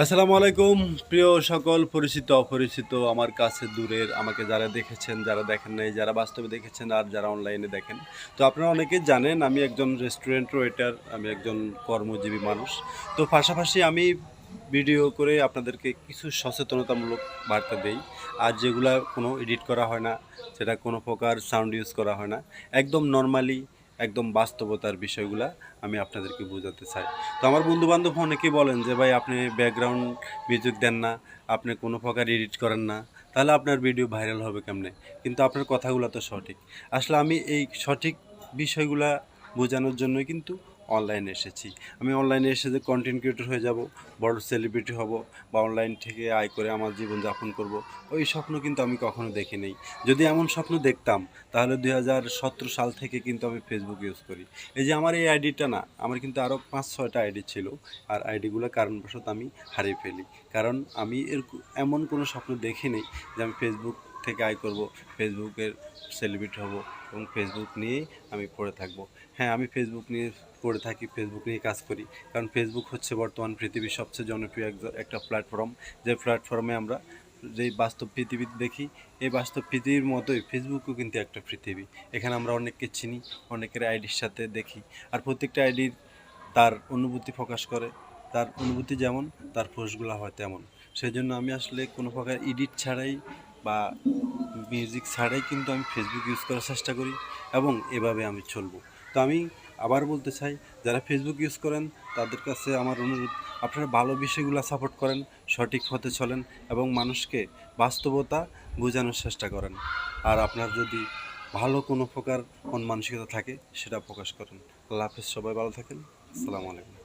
আসসালামু আলাইকুম প্রিয় সকল পরিচিত অপরিচিত আমার কাছে দূরের আমাকে যারা দেখেছেন যারা দেখেন নাই যারা বাস্তবে দেখেছেন আর যারা অনলাইনে দেখেন। তো আপনারা অনেকেই জানেন আমি একজন রেস্টুরেন্ট ওয়েটার, আমি একজন কর্মজীবী মানুষ। তো পাশাপাশি আমি ভিডিও করে আপনাদেরকে কিছু সচেতনতামূলক বার্তা দেই। আর যেগুলা কোনো এডিট করা হয় না, সেটা কোনো প্রকার সাউন্ড ইউজ করা হয় না, একদম নর্মালি একদম বাস্তবতার বিষয়গুলা আমি আপনাদেরকে বোঝাতে চাই। তো আমার বন্ধুবান্ধব অনেকেই বলেন যে ভাই আপনি ব্যাকগ্রাউন্ড মিউজিক দেন না, আপনি কোনো প্রকার এডিট করেন না, তাহলে আপনার ভিডিও ভাইরাল হবে কেমনে? কিন্তু আপনার কথাগুলো তো সঠিক। আসলে আমি এই সঠিক বিষয়গুলা বোঝানোর জন্যই কিন্তু অনলাইনে এসেছি। আমি অনলাইনে এসে যে কন্টেন্ট ক্রিয়েটর হয়ে যাব, বড় সেলিব্রিটি হব, বা অনলাইন থেকে আয় করে আমার জীবনযাপন করব, ওই স্বপ্ন কিন্তু আমি কখনো দেখি নাই। যদি এমন স্বপ্ন দেখতাম তাহলে 2017 সাল থেকে কিন্তু আমি ফেসবুক ইউজ করি। এই যে আমার এই আইডিটা না, আমার কিন্তু আরও 5-6টা আইডি ছিল। আর আইডিগুলো কারণবশত আমি হারিয়ে ফেলি। কারণ আমি এমন কোনো স্বপ্ন দেখিনি যে আমি ফেসবুক থেকে আয় করব, ফেসবুকের সেলিব্রিটি হব এবং ফেসবুক নিয়েই আমি পড়ে থাকব। হ্যাঁ, আমি ফেসবুক নিয়ে পড়ে থাকি, ফেসবুক নিয়ে কাজ করি। কারণ ফেসবুক হচ্ছে বর্তমান পৃথিবীর সবচেয়ে জনপ্রিয় একটা প্ল্যাটফর্ম। যে প্ল্যাটফর্মে আমরা যেই বাস্তব পৃথিবী দেখি, এই বাস্তব পৃথিবীর মতোই ফেসবুকও কিন্তু একটা পৃথিবী। এখানে আমরা অনেককে চিনি, অনেকের আইডির সাথে দেখি। আর প্রত্যেকটা আইডির তার অনুভূতি প্রকাশ করে, তার অনুভূতি যেমন তার পোস্টগুলো হয় তেমন। সেই জন্য আমি আসলে কোনো প্রকার এডিট ছাড়াই বা মিউজিক ছাড়াই কিন্তু আমি ফেসবুক ইউজ করার চেষ্টা করি এবং এভাবে আমি চলবো। তো আমি আবার বলতে চাই, যারা ফেসবুক ইউজ করেন তাদের কাছে আমার অনুরোধ, আপনারা ভালো বিষয়গুলো সাপোর্ট করেন, সঠিক পথে চলেন এবং মানুষকে বাস্তবতা বোঝানোর চেষ্টা করেন। আর আপনার যদি ভালো কোনো প্রকার মন মানসিকতা থাকে সেটা প্রকাশ করেন। আল্লাহ হাফেজ, সবাই ভালো থাকেন। আসসালামু আলাইকুম।